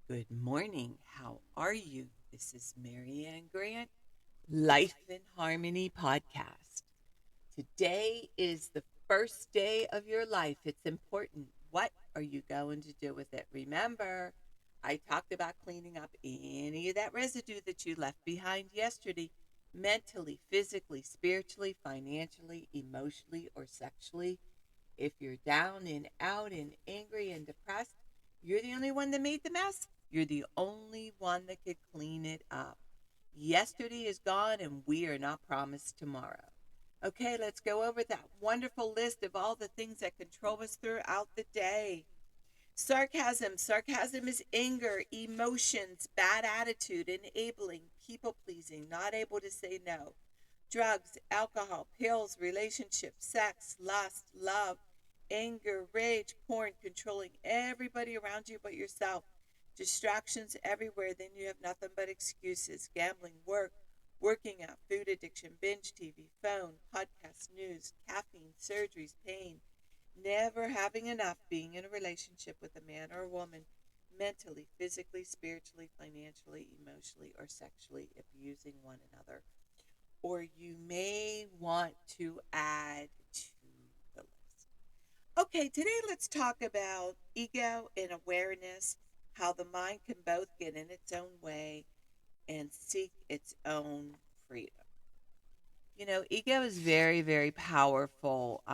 Good morning. How are you? This is Marianne Grant, Life in Harmony podcast. Today is the first day of your life. It's important. What are you going to do with it? Remember, I talked about cleaning up any of that residue that you left behind yesterday, mentally, physically, spiritually, financially, emotionally, or sexually. If you're down and out and angry and depressed, you're the only one that made the mess. You're the only one that could clean it up. Yesterday is gone and we are not promised tomorrow. Okay, let's go over that wonderful list of all the things that control us throughout the day. Sarcasm. Sarcasm is anger, emotions, bad attitude, enabling, people pleasing, not able to say no. Drugs, alcohol, pills, relationships, sex, lust, love, anger, rage, porn, controlling everybody around you but yourself. Distractions everywhere, then you have nothing but excuses. Gambling, work, working out, food addiction, binge TV, phone, podcast, news, caffeine, surgeries, pain, never having enough, being in a relationship with a man or a woman, mentally, physically, spiritually, financially, emotionally, or sexually, abusing one another. Or you may want to add to the list. Okay, today let's talk about ego and awareness, how the mind can both get in its own way and seek its own freedom. Ego is very, very powerful.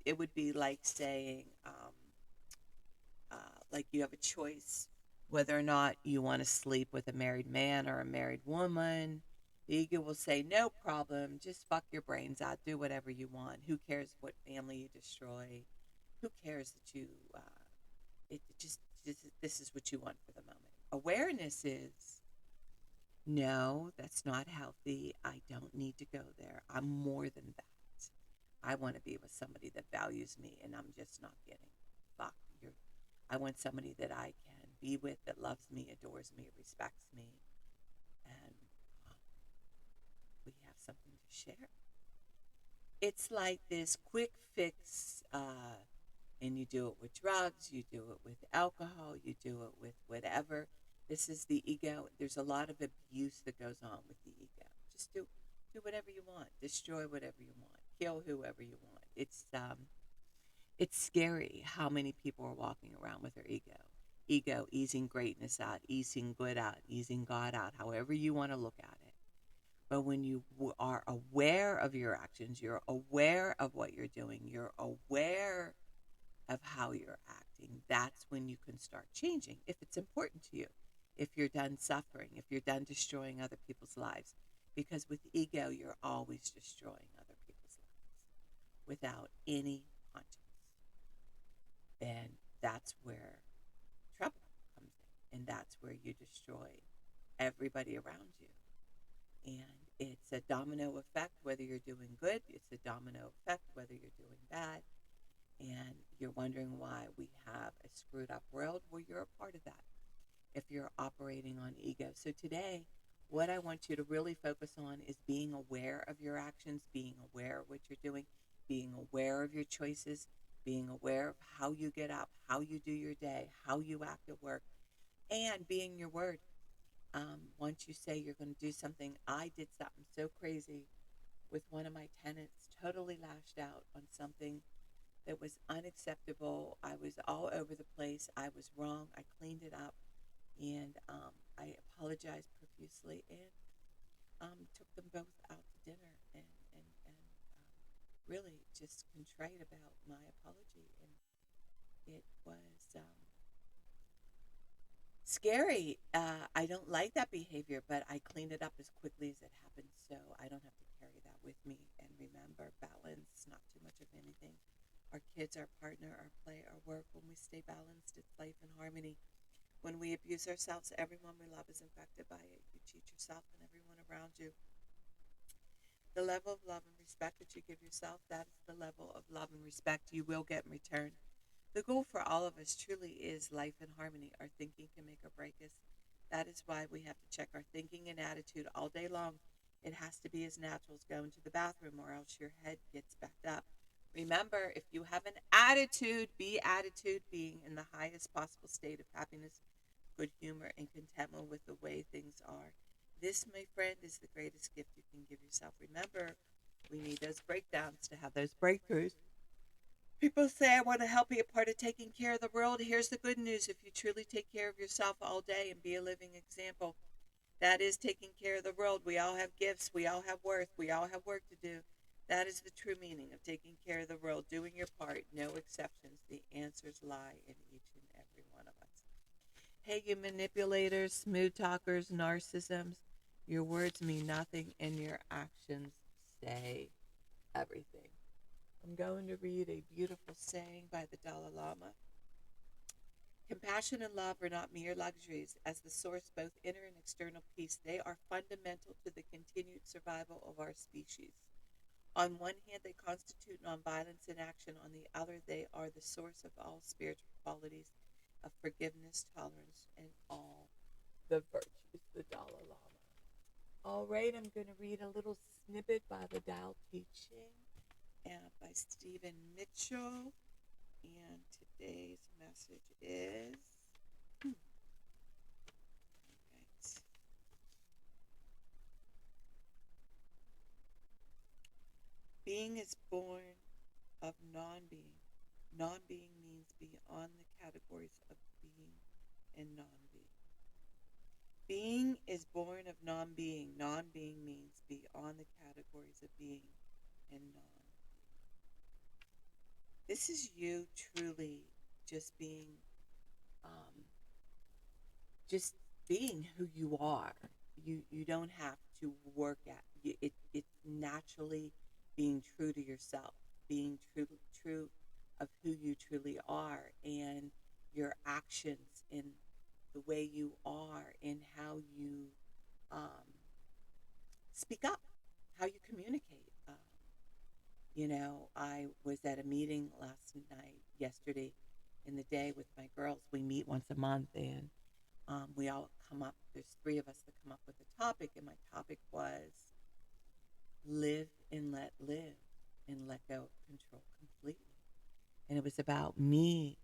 It would be like saying, uh, like you have a choice whether or not you want to sleep with a married man or a married woman. The ego will say, no problem, just fuck your brains out, do whatever you want. Who cares what family you destroy? Who cares that you, it just, this is what you want for the moment. Awareness is, no, that's not healthy. I don't need to go there. I'm more than that. I want to be with somebody that values me, and I'm just not getting fucked. I want somebody that I can be with, that loves me, adores me, respects me, and um, we have something to share. It's like this quick fix, and you do it with drugs, you do it with alcohol, you do it with whatever. This is the ego. There's a lot of abuse that goes on with the ego. Just do whatever you want, destroy whatever you want, kill whoever you want. It's scary how many people are walking around with their ego. Ego, easing greatness out, easing good out, easing God out, however you want to look at it. But when you are aware of your actions, you're aware of what you're doing, you're aware of how you're acting, that's when you can start changing if it's important to you. If you're done suffering, if you're done destroying other people's lives. Because with ego, you're always destroying other people's lives without any conscience. And that's where trouble comes in. And that's where you destroy everybody around you. And it's a domino effect, whether you're doing good, it's a domino effect, whether you're doing bad. And you're wondering why we have a screwed up world. Well, you're a part of that if you're operating on ego. So today, what I want you to really focus on is being aware of your actions, being aware of what you're doing, being aware of your choices, being aware of how you get up, how you do your day, how you act at work, and being your word. Once you say you're going to do something, I did something so crazy with one of my tenants, totally lashed out on something that was unacceptable. I was all over the place. I was wrong. I cleaned it up, and I apologized profusely and took them both out to dinner and really just contrite about my apology. And it was scary. I don't like that behavior, but I cleaned it up as quickly as it happened so I don't have to carry that with me. And remember, balance, not too much of anything. Our kids, our partner, our play, our work, when we stay balanced, it's life in harmony. When we abuse ourselves, everyone we love is infected by it. You cheat yourself and everyone around you. The level of love and respect that you give yourself, that is the level of love and respect you will get in return. The goal for all of us truly is life in harmony. Our thinking can make or break us. That is why we have to check our thinking and attitude all day long. It has to be as natural as going to the bathroom, or else your head gets backed up. Remember, if you have an attitude, be attitude, being in the highest possible state of happiness, good humor, and contentment with the way things are. This, my friend, is the greatest gift you can give yourself. Remember, we need those breakdowns to have those breakthroughs. People say, I want to help be a part of taking care of the world. Here's the good news. If you truly take care of yourself all day and be a living example, that is taking care of the world. We all have gifts. We all have worth. We all have work to do. That is the true meaning of taking care of the world, doing your part, no exceptions. The answers lie in each and every one of us. Hey, you manipulators, smooth talkers, narcissisms, your words mean nothing and your actions say everything. I'm going to read a beautiful saying by the Dalai Lama. Compassion and love are not mere luxuries. As the source both inner and external peace, they are fundamental to the continued survival of our species. On one hand, they constitute nonviolence in action. On the other, they are the source of all spiritual qualities of forgiveness, tolerance, and all the virtues. The Dalai Lama. All right, I'm going to read a little snippet by the Tao Te Ching by Stephen Mitchell. And today's message is right. Being is born of non-being. Non-being means beyond the categories of being and non-being. Being is born of non-being. Non-being means beyond the categories of being and non-being. This is you truly just being, um, just being who you are. You don't have to work at it. It's naturally being true to yourself, being true of who you truly are, and your actions in the way you are, and how you um, speak up, how you communicate. I was at a meeting yesterday in the day with my girls. We meet once a month, and we all come up. There's three of us that come up with a topic, and my topic was live and let go of control completely. And it was about me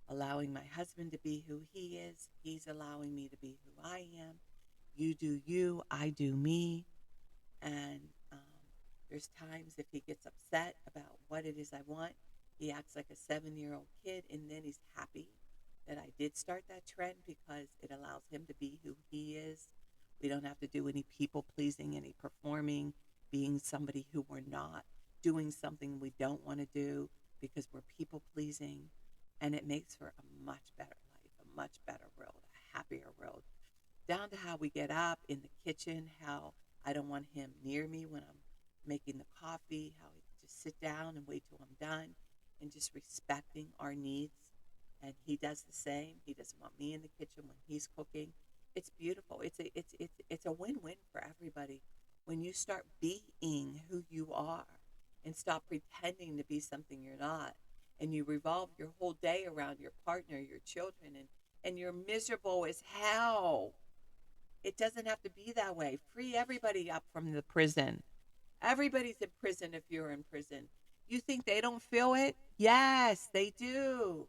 allowing my husband to be who he is. He's allowing me to be who I am. You do you, I do me. And there's times if he gets upset about what it is I want, he acts like a 7-year-old kid, and then he's happy that I did start that trend because it allows him to be who he is. We don't have to do any people pleasing, any performing, being somebody who we're not, doing something we don't want to do because we're people pleasing. And it makes for a much better life, a much better world, a happier world. Down to how we get up in the kitchen, how I don't want him near me when I'm making the coffee, how I just sit down and wait till I'm done, and just respecting our needs. And he does the same. He doesn't want me in the kitchen when he's cooking. It's beautiful. It's a win-win for everybody when you start being who you are and stop pretending to be something you're not. And you revolve your whole day around your partner, your children, and you're miserable as hell. It doesn't have to be that way. Free everybody up from the prison. Everybody's in prison if you're in prison. You think they don't feel it? Yes, they do.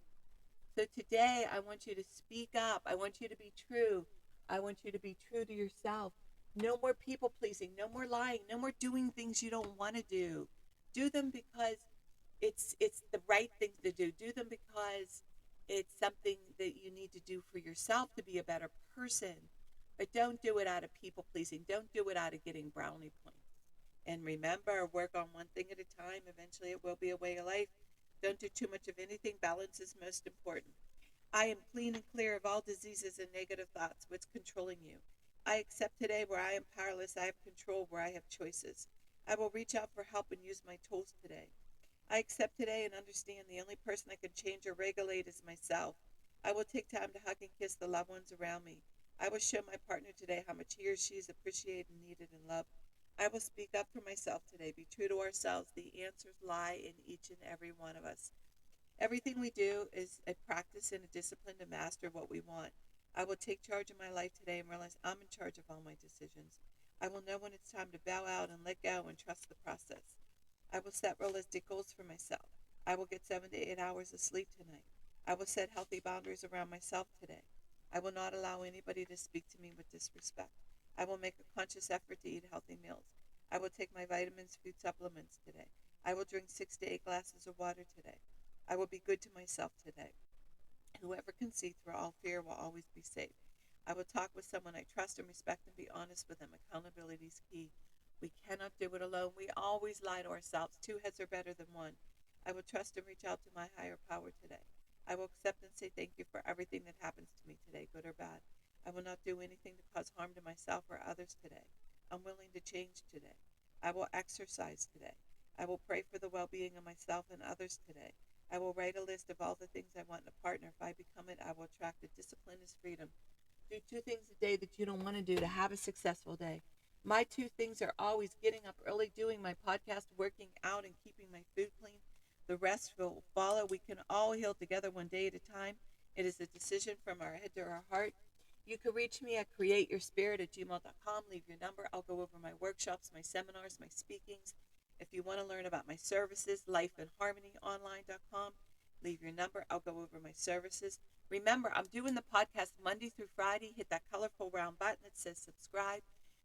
So today, I want you to speak up. I want you to be true. I want you to be true to yourself. No more people pleasing. No more lying. No more doing things you don't want to do. Do them because it's the right thing to do. Do them because it's something that you need to do for yourself to be a better person. But don't do it out of people pleasing. Don't do it out of getting brownie points. And remember, work on one thing at a time. Eventually, it will be a way of life. Don't do too much of anything. Balance is most important. I am clean and clear of all diseases and negative thoughts. What's controlling you? I accept today where I am powerless. I have control where I have choices. I will reach out for help and use my tools today. I accept today and understand the only person I can change or regulate is myself. I will take time to hug and kiss the loved ones around me. I will show my partner today how much he or she is appreciated, needed, and loved. I will speak up for myself today. Be true to ourselves. The answers lie in each and every one of us. Everything we do is a practice and a discipline to master what we want. I will take charge of my life today and realize I'm in charge of all my decisions. I will know when it's time to bow out and let go and trust the process. I will set realistic goals for myself. I will get 7 to 8 hours of sleep tonight. I will set healthy boundaries around myself today. I will not allow anybody to speak to me with disrespect. I will make a conscious effort to eat healthy meals. I will take my vitamins, food supplements today. I will drink 6 to 8 glasses of water today. I will be good to myself today. Whoever can see through all fear will always be safe. I will talk with someone I trust and respect and be honest with them. Accountability is key. We cannot do it alone. We always lie to ourselves. Two heads are better than one. I will trust and reach out to my higher power today. I will accept and say thank you for everything that happens to me today, good or bad. I will not do anything to cause harm to myself or others today. I'm willing to change today. I will exercise today. I will pray for the well being of myself and others today. I will write a list of all the things I want in a partner. If I become it, I will attract it. Discipline is freedom. Do 2 things a day that you don't want to do to have a successful day. My 2 things are always getting up early, doing my podcast, working out, and keeping my food clean. The rest will follow. We can all heal together one day at a time. It is a decision from our head to our heart. You can reach me at createyourspirit@gmail.com. Leave your number. I'll go over my workshops, my seminars, my speakings. If you want to learn about my services, lifeandharmonyonline.com. Leave your number. I'll go over my services. Remember, I'm doing the podcast Monday through Friday. Hit that colorful round button that says subscribe.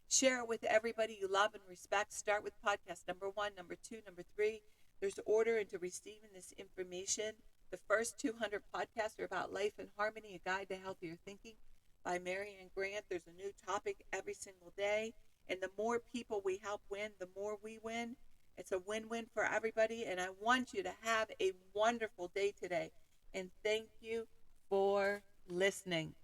Share it with everybody you love and respect. Start with podcast number 1, number 2, number 3. There's order into receiving this information. The first 200 podcasts are about life and harmony, a guide to healthier thinking by Marianne Grant. There's a new topic every single day. And the more people we help win, the more we win. It's a win-win for everybody. And I want you to have a wonderful day today. And thank you for listening.